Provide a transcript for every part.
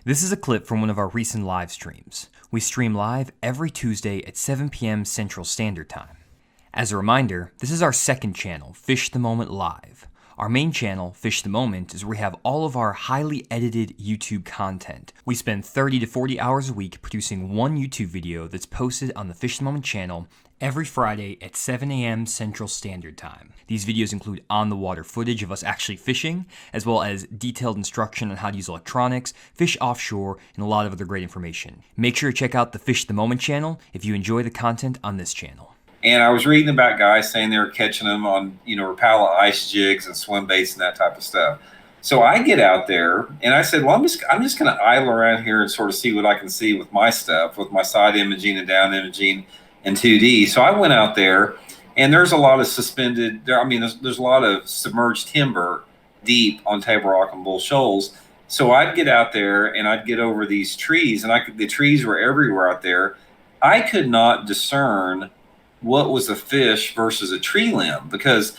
This is a clip from one of our recent live streams. We stream live every Tuesday at 7 p.m. Central Standard Time. As a reminder, this is our second channel, Fish the Moment Live. Our main channel, Fish the Moment, is where we have all of our highly edited YouTube content. We spend 30 to 40 hours a week producing one YouTube video that's posted on the Fish the Moment channel every Friday at 7 a.m. Central Standard Time. These videos include on-the-water footage of us actually fishing, as well as detailed instruction on how to use electronics, fish offshore, and a lot of other great information. Make sure to check out the Fish the Moment channel if you enjoy the content on this channel. And I was reading about guys saying they were catching them on, Rapala ice jigs and swim baits and that type of stuff. So I get out there and I said, well, I'm just going to idle around here and sort of see what I can see with my stuff, with my side imaging and down imaging and 2D. So I went out there, and there's a lot of suspended. There's a lot of submerged timber deep on Table Rock and Bull Shoals. So I'd get out there and I'd get over these trees, and the trees were everywhere out there. I could not discern what was a fish versus a tree limb, because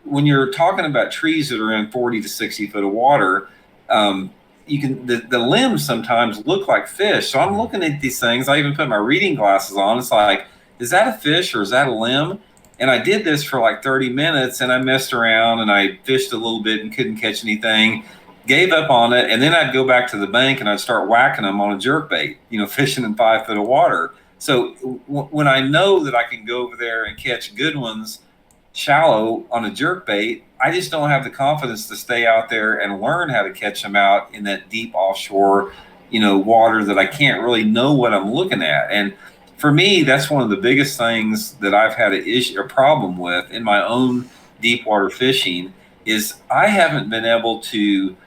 when you're talking about trees that are in 40 to 60 foot of water, the limbs sometimes look like fish. So I'm looking at these things. I even put my reading glasses on. It's like, is that a fish or is that a limb? And I did this for like 30 minutes, and I messed around and I fished a little bit and couldn't catch anything, gave up on it. And then I'd go back to the bank and I'd start whacking them on a jerk bait, fishing in 5 foot of water. So when I know that I can go over there and catch good ones shallow on a jerk bait, I just don't have the confidence to stay out there and learn how to catch them out in that deep offshore, water that I can't really know what I'm looking at. And for me, that's one of the biggest things that I've had a problem with in my own deep water fishing is I haven't been able to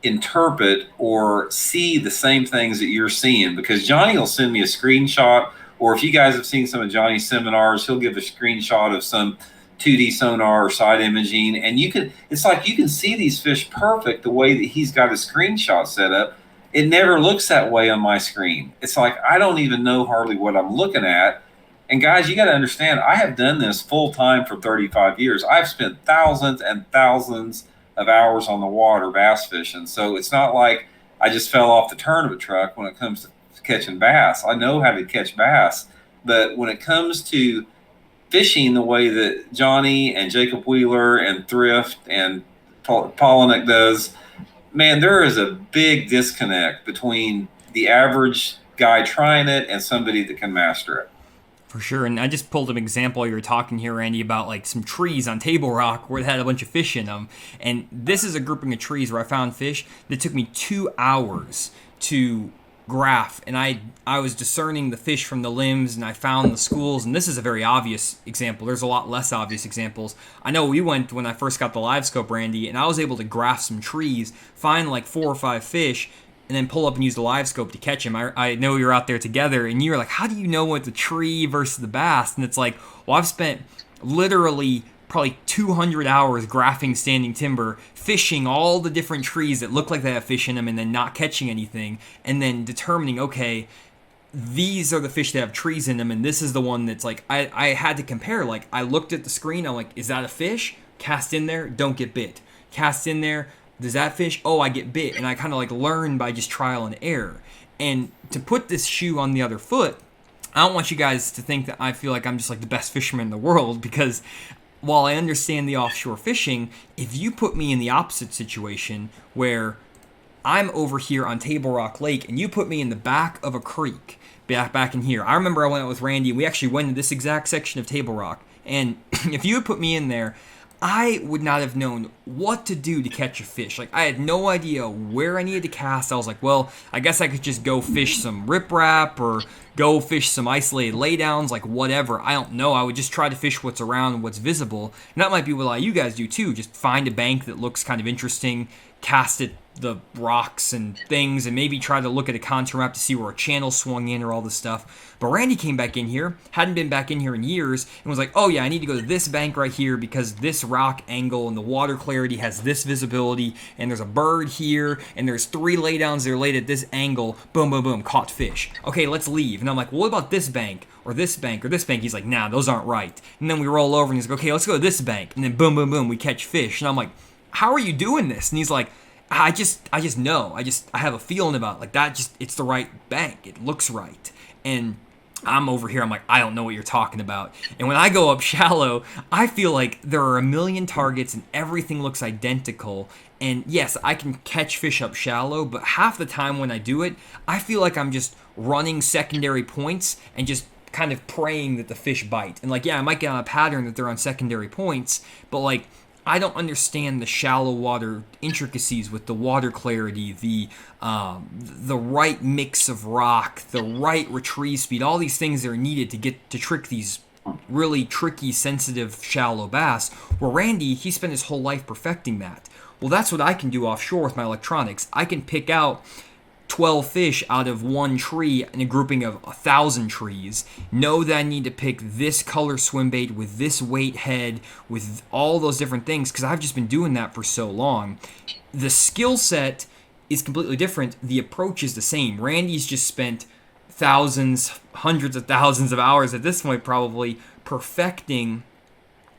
interpret or see the same things that you're seeing, because Johnny will send me a screenshot, or if you guys have seen some of Johnny's seminars, he'll give a screenshot of some 2D sonar or side imaging, and it's like you can see these fish perfect the way that he's got his screenshot set up. It never looks that way on my screen. It's like I don't even know hardly what I'm looking at. And guys, you got to understand, I have done this full time for 35 years. I've spent thousands and thousands of hours on the water bass fishing. So it's not like I just fell off the tournament truck when it comes to catching bass. I know how to catch bass. But when it comes to fishing the way that Johnny and Jacob Wheeler and Thrift and Polinick does, man, there is a big disconnect between the average guy trying it and somebody that can master it. For sure, and I just pulled an example you were talking here, Randy, about like some trees on Table Rock where it had a bunch of fish in them. And this is a grouping of trees where I found fish that took me 2 hours to graph, and I was discerning the fish from the limbs, and I found the schools. And this is a very obvious example. There's a lot less obvious examples. I know we went when I first got the live scope, Randy, and I was able to graph some trees, find like 4 or 5 fish, and then pull up and use the live scope to catch him. I know you're out there together, and you're like, how do you know what the tree versus the bass? And it's like, well, I've spent literally probably 200 hours graphing standing timber, fishing all the different trees that look like they have fish in them, and then not catching anything, and then determining, okay, these are the fish that have trees in them, and this is the one that's like, I had to compare. Like, I looked at the screen, I'm like, is that a fish? Cast in there, don't get bit. Cast in there, does that fish? Oh, I get bit. And I kind of like learn by just trial and error. And to put this shoe on the other foot, I don't want you guys to think that I feel like I'm just like the best fisherman in the world, because while I understand the offshore fishing, if you put me in the opposite situation where I'm over here on Table Rock Lake and you put me in the back of a creek back in here. I remember I went out with Randy and we actually went to this exact section of Table Rock. And if you had put me in there, I would not have known what to do to catch a fish. Like, I had no idea where I needed to cast. I was like, well, I guess I could just go fish some riprap or go fish some isolated laydowns, like whatever. I don't know. I would just try to fish what's around, what's visible. And that might be what a lot of you guys do too. Just find a bank that looks kind of interesting, cast it the rocks and things, and maybe try to look at a contour map to see where a channel swung in or all this stuff. But Randy came back in here, hadn't been back in here in years, and was like, oh yeah, I need to go to this bank right here because this rock angle and the water clarity has this visibility, and there's a bird here, and there's 3 laydowns that are laid at this angle. Boom, boom, boom, caught fish. Okay, let's leave. And I'm like, well, what about this bank? Or this bank, or this bank? He's like, nah, those aren't right. And then we roll over, and he's like, okay, let's go to this bank. And then boom, boom, boom, we catch fish. And I'm like, how are you doing this? And he's like, I just know. I have a feeling about like that. Just it's the right bank. It looks right, and I'm over here. I'm like, I don't know what you're talking about. And when I go up shallow, I feel like there are a million targets and everything looks identical. And yes, I can catch fish up shallow, but half the time when I do it, I feel like I'm just running secondary points and just kind of praying that the fish bite. And like, yeah, I might get on a pattern that they're on secondary points, but like, I don't understand the shallow water intricacies with the water clarity, the right mix of rock, the right retrieve speed, all these things that are needed to get to trick these really tricky, sensitive, shallow bass. Where Randy, he spent his whole life perfecting that. Well, that's what I can do offshore with my electronics. I can pick out 12 fish out of one tree in a grouping of 1,000 trees, know that I need to pick this color swim bait with this weight head, with all those different things, because I've just been doing that for so long. The skill set is completely different. The approach is the same. Randy's just spent thousands, hundreds of thousands of hours at this point probably perfecting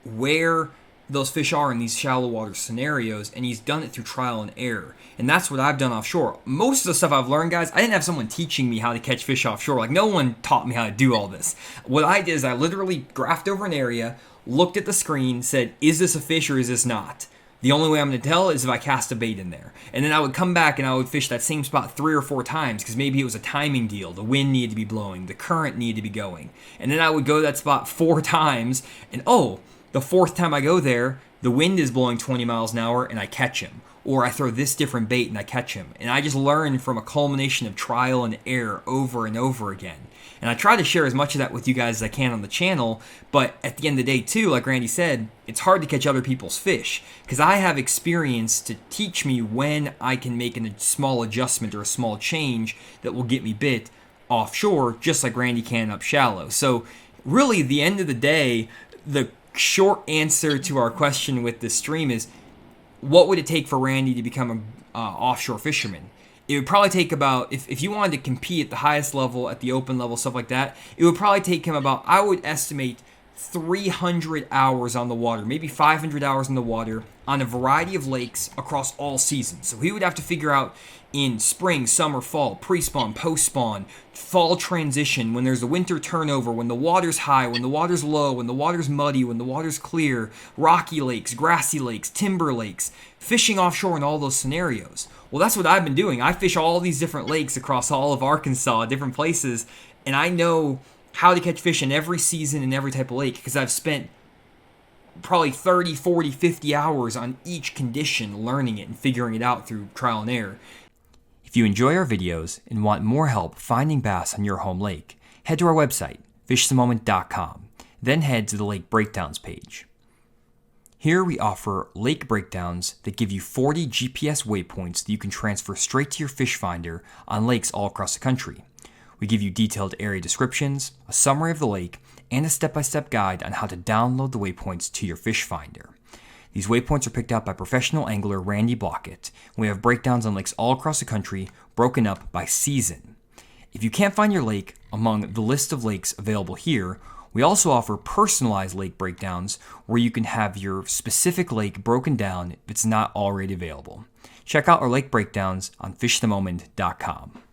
where those fish are in these shallow water scenarios, and he's done it through trial and error. And that's what I've done offshore. Most of the stuff I've learned, guys, I didn't have someone teaching me how to catch fish offshore. Like, no one taught me how to do all this. What I did is I literally graphed over an area, looked at the screen, said, is this a fish or is this not? The only way I'm going to tell is if I cast a bait in there. And then I would come back and I would fish that same spot 3 or 4 times, because maybe it was a timing deal. The wind needed to be blowing. The current needed to be going. And then I would go to that spot 4 times, and the 4th time I go there, the wind is blowing 20 miles an hour and I catch him. Or I throw this different bait and I catch him. And I just learn from a culmination of trial and error over and over again. And I try to share as much of that with you guys as I can on the channel. But at the end of the day, too, like Randy said, it's hard to catch other people's fish. Because I have experience to teach me when I can make a small adjustment or a small change that will get me bit offshore, just like Randy can up shallow. So really, the end of the day, the short answer to our question with this stream is, what would it take for Randy to become an offshore fisherman? It would probably take about, if you wanted to compete at the highest level, at the open level, stuff like that, it would probably take him about, I would estimate, 300 hours on the water, maybe 500 hours on the water, on a variety of lakes across all seasons. So he would have to figure out in spring, summer, fall, pre-spawn, post-spawn, fall transition, when there's a winter turnover, when the water's high, when the water's low, when the water's muddy, when the water's clear, rocky lakes, grassy lakes, timber lakes, fishing offshore in all those scenarios. Well, that's what I've been doing. I fish all these different lakes across all of Arkansas, different places, and I know how to catch fish in every season in every type of lake, because I've spent probably 30, 40, 50 hours on each condition learning it and figuring it out through trial and error. If you enjoy our videos and want more help finding bass on your home lake, head to our website, fishthemoment.com, then head to the Lake Breakdowns page. Here we offer lake breakdowns that give you 40 GPS waypoints that you can transfer straight to your fish finder on lakes all across the country. We give you detailed area descriptions, a summary of the lake, and a step-by-step guide on how to download the waypoints to your fish finder. These waypoints are picked out by professional angler Randy Blockett. We have breakdowns on lakes all across the country, broken up by season. If you can't find your lake among the list of lakes available here, we also offer personalized lake breakdowns where you can have your specific lake broken down if it's not already available. Check out our lake breakdowns on fishthemoment.com.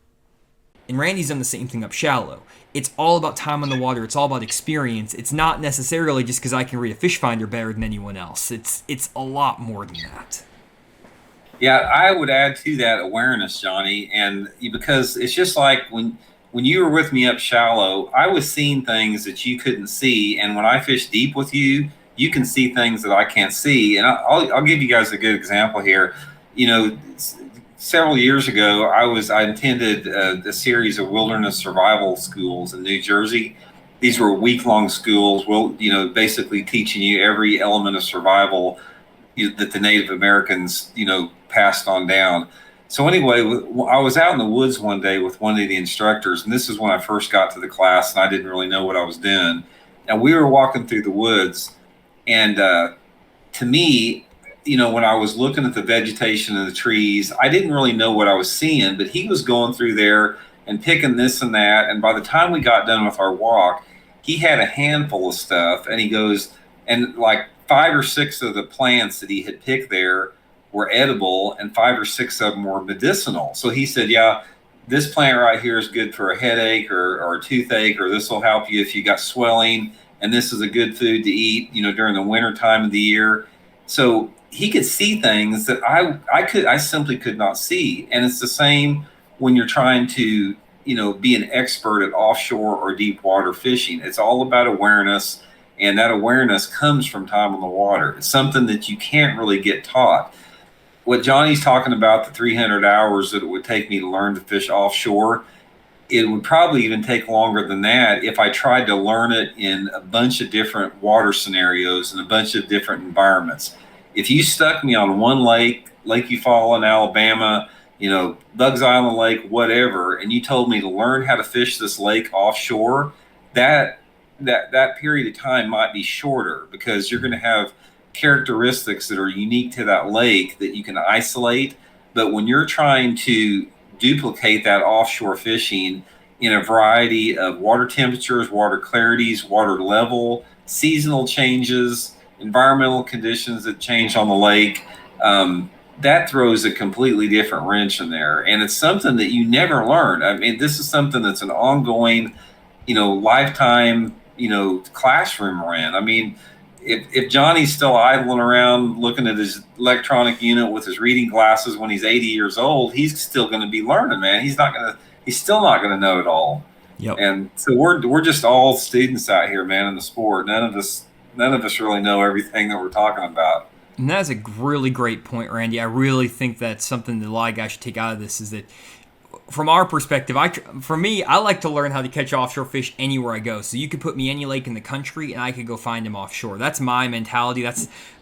And Randy's done the same thing up shallow. It's all about time on the water. It's all about experience. It's not necessarily just because I can read a fish finder better than anyone else. It's a lot more than that. Yeah, I would add to that awareness, Johnny, and because it's just like when you were with me up shallow, I was seeing things that you couldn't see, and when I fish deep with you, you can see things that I can't see. And I'll give you guys a good example here. You know, several years ago, I attended a series of wilderness survival schools in New Jersey. These were week-long schools, basically teaching you every element of survival that the Native Americans, passed on down. So anyway, I was out in the woods one day with one of the instructors, and this is when I first got to the class, and I didn't really know what I was doing. And we were walking through the woods, and to me, when I was looking at the vegetation and the trees, I didn't really know what I was seeing, but he was going through there and picking this and that. And by the time we got done with our walk, he had a handful of stuff, and he goes, and like 5 or 6 of the plants that he had picked there were edible, and 5 or 6 of them were medicinal. So he said, yeah, this plant right here is good for a headache or a toothache, or this will help you if you got swelling. And this is a good food to eat, during the winter time of the year. So he could see things that I simply could not see. And it's the same when you're trying to, be an expert at offshore or deep water fishing. It's all about awareness, and that awareness comes from time on the water. It's something that you can't really get taught. What Johnny's talking about, the 300 hours that it would take me to learn to fish offshore, it would probably even take longer than that if I tried to learn it in a bunch of different water scenarios and a bunch of different environments. If you stuck me on one lake, Lake Eufaula in Alabama, Bugs Island Lake, whatever, and you told me to learn how to fish this lake offshore, that period of time might be shorter because you're going to have characteristics that are unique to that lake that you can isolate. But when you're trying to duplicate that offshore fishing in a variety of water temperatures, water clarities, water level, seasonal changes, environmental conditions that change on the lake, that throws a completely different wrench in there. And it's something that you never learn. I mean, this is something that's an ongoing, lifetime, classroom we're in. I mean, if Johnny's still idling around looking at his electronic unit with his reading glasses when he's 80 years old, he's still going to be learning, man. He's still not going to know it all. Yep. And so we're just all students out here, man, in the sport. None of us really know everything that we're talking about. And that's a really great point, Randy. I really think that's something that a lot of guys should take out of this, is that from our perspective, for me, I like to learn how to catch offshore fish anywhere I go. So you could put me any lake in the country and I could go find them offshore. That's my mentality.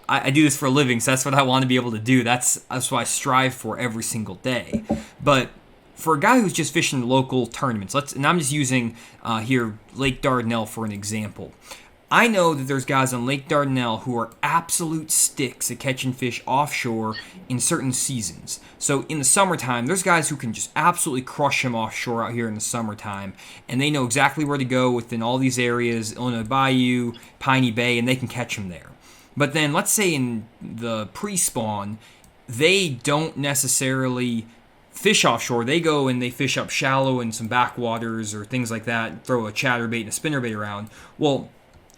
I do this for a living, so that's what I want to be able to do. That's what I strive for every single day. But for a guy who's just fishing local tournaments, and I'm just using here Lake Dardanelle for an example. I know that there's guys on Lake Dardanelle who are absolute sticks at catching fish offshore in certain seasons. So in the summertime, there's guys who can just absolutely crush them offshore out here in the summertime, and they know exactly where to go within all these areas, Illinois Bayou, Piney Bay, and they can catch them there. But then let's say in the pre-spawn, they don't necessarily fish offshore. They go and they fish up shallow in some backwaters or things like that, throw a chatterbait and a spinnerbait around. Well,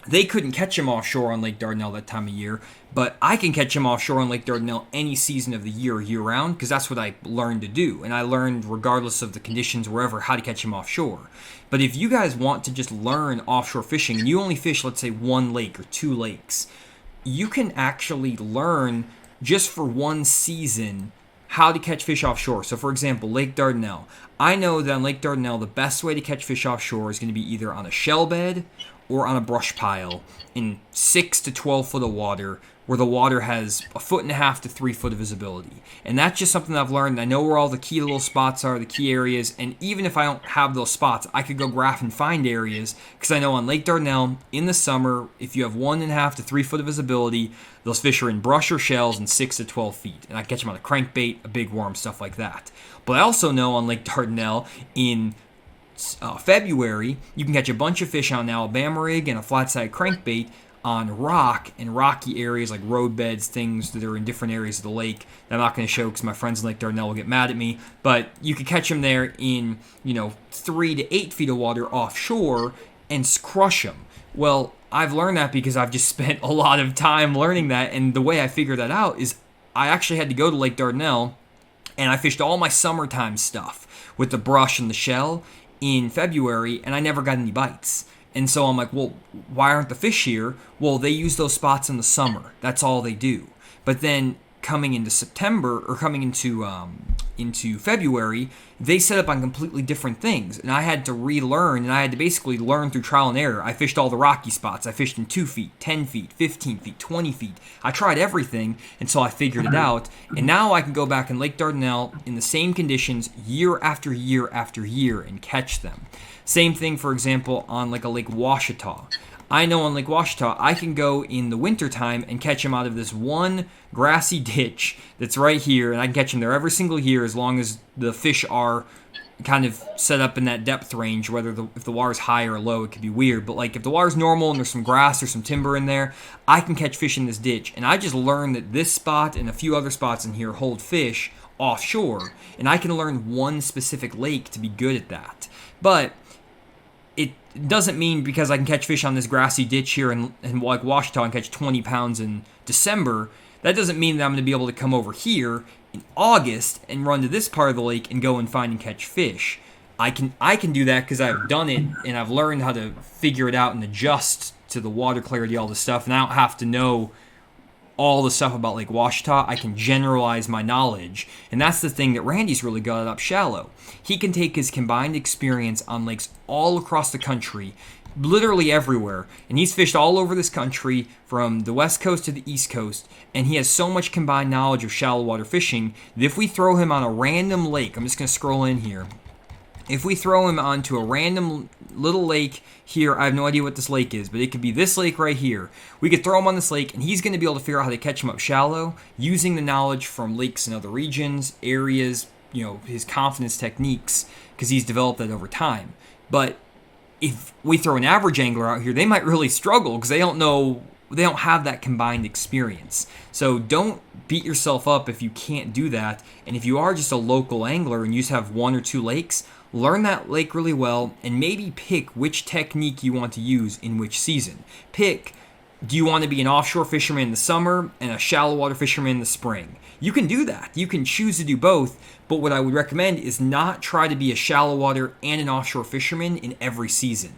they couldn't catch him offshore on Lake Dardanelle that time of year, but I can catch him offshore on Lake Dardanelle any season of the year-round, because that's what I learned to do. And I learned, regardless of the conditions wherever, how to catch him offshore. But if you guys want to just learn offshore fishing, and you only fish, let's say, one lake or two lakes, you can actually learn just for one season how to catch fish offshore. So, for example, Lake Dardanelle. I know that on Lake Dardanelle, the best way to catch fish offshore is going to be either on a shell bed or on a brush pile in 6 to 12 foot of water, where the water has 1.5 to 3 foot of visibility. And that's just something that I've learned. I know where all the key little spots are, the key areas, and even if I don't have those spots, I could go graph and find areas, because I know on Lake Dardanelle, in the summer, if you have 1.5 to 3 foot of visibility, those fish are in brush or shells in 6 to 12 feet. And I catch them on a crankbait, a big worm, stuff like that. But I also know on Lake Dardanelle, in February, you can catch a bunch of fish on an Alabama rig and a flat-side crankbait on rock and rocky areas like road beds, things that are in different areas of the lake that I'm not going to show because my friends in Lake Dardanelle will get mad at me. But you can catch them there in 3 to 8 feet of water offshore and crush them. Well, I've learned that because I've just spent a lot of time learning that, and the way I figured that out is I actually had to go to Lake Dardanelle and I fished all my summertime stuff with the brush and the shell in February, and I never got any bites. And so I'm like, well, why aren't the fish here? Well, they use those spots in the summer. That's all they do. But then coming into September, or coming into February, they set up on completely different things. And I had to relearn, and I had to basically learn through trial and error. I fished all the rocky spots. I fished in 2 feet, 10 feet, 15 feet, 20 feet. I tried everything until I figured it out. And now I can go back in Lake Dardanelle in the same conditions year after year after year and catch them. Same thing, for example, on like a Lake Washita. I know on Lake Washita, I can go in the wintertime and catch them out of this one grassy ditch that's right here, and I can catch them there every single year as long as the fish are kind of set up in that depth range, whether if the water's high or low, it could be weird. But like if the water's normal and there's some grass or some timber in there, I can catch fish in this ditch. And I just learned that this spot and a few other spots in here hold fish offshore, and I can learn one specific lake to be good at that. But it doesn't mean because I can catch fish on this grassy ditch here in like Washita and catch 20 pounds in December, that doesn't mean that I'm going to be able to come over here in August and run to this part of the lake and go and find and catch fish. I can do that because I've done it and I've learned how to figure it out and adjust to the water clarity, all this stuff, and I don't have to know all the stuff about Lake Washita. I can generalize my knowledge, and that's the thing that Randy's really good at up shallow. He can take his combined experience on lakes all across the country, literally everywhere, and he's fished all over this country from the west coast to the east coast, and he has so much combined knowledge of shallow water fishing that if we throw him on a random lake, I'm just going to scroll in here, if we throw him onto a random little lake here, I have no idea what this lake is, but it could be this lake right here. We could throw him on this lake, and he's going to be able to figure out how to catch him up shallow using the knowledge from lakes in other regions, areas, his confidence techniques, because he's developed that over time. But if we throw an average angler out here, they might really struggle because they don't have that combined experience. So don't beat yourself up if you can't do that. And if you are just a local angler and you just have one or two lakes, learn that lake really well and maybe pick which technique you want to use in which season. Pick, do you want to be an offshore fisherman in the summer and a shallow water fisherman in the spring? You can do that. You can choose to do both, but what I would recommend is not try to be a shallow water and an offshore fisherman in every season.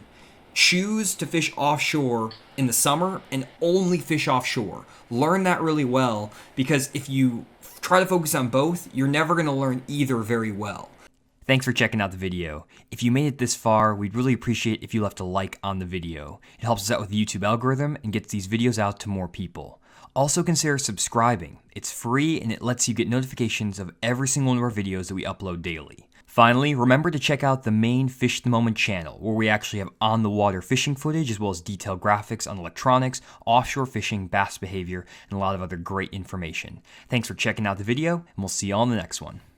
Choose to fish offshore in the summer and only fish offshore. Learn that really well, because if you try to focus on both, you're never going to learn either very well. Thanks for checking out the video. If you made it this far, we'd really appreciate if you left a like on the video. It helps us out with the YouTube algorithm and gets these videos out to more people. Also consider subscribing. It's free and it lets you get notifications of every single one of our videos that we upload daily. Finally, remember to check out the main Fish the Moment channel, where we actually have on-the-water fishing footage as well as detailed graphics on electronics, offshore fishing, bass behavior, and a lot of other great information. Thanks for checking out the video, and we'll see you all in the next one.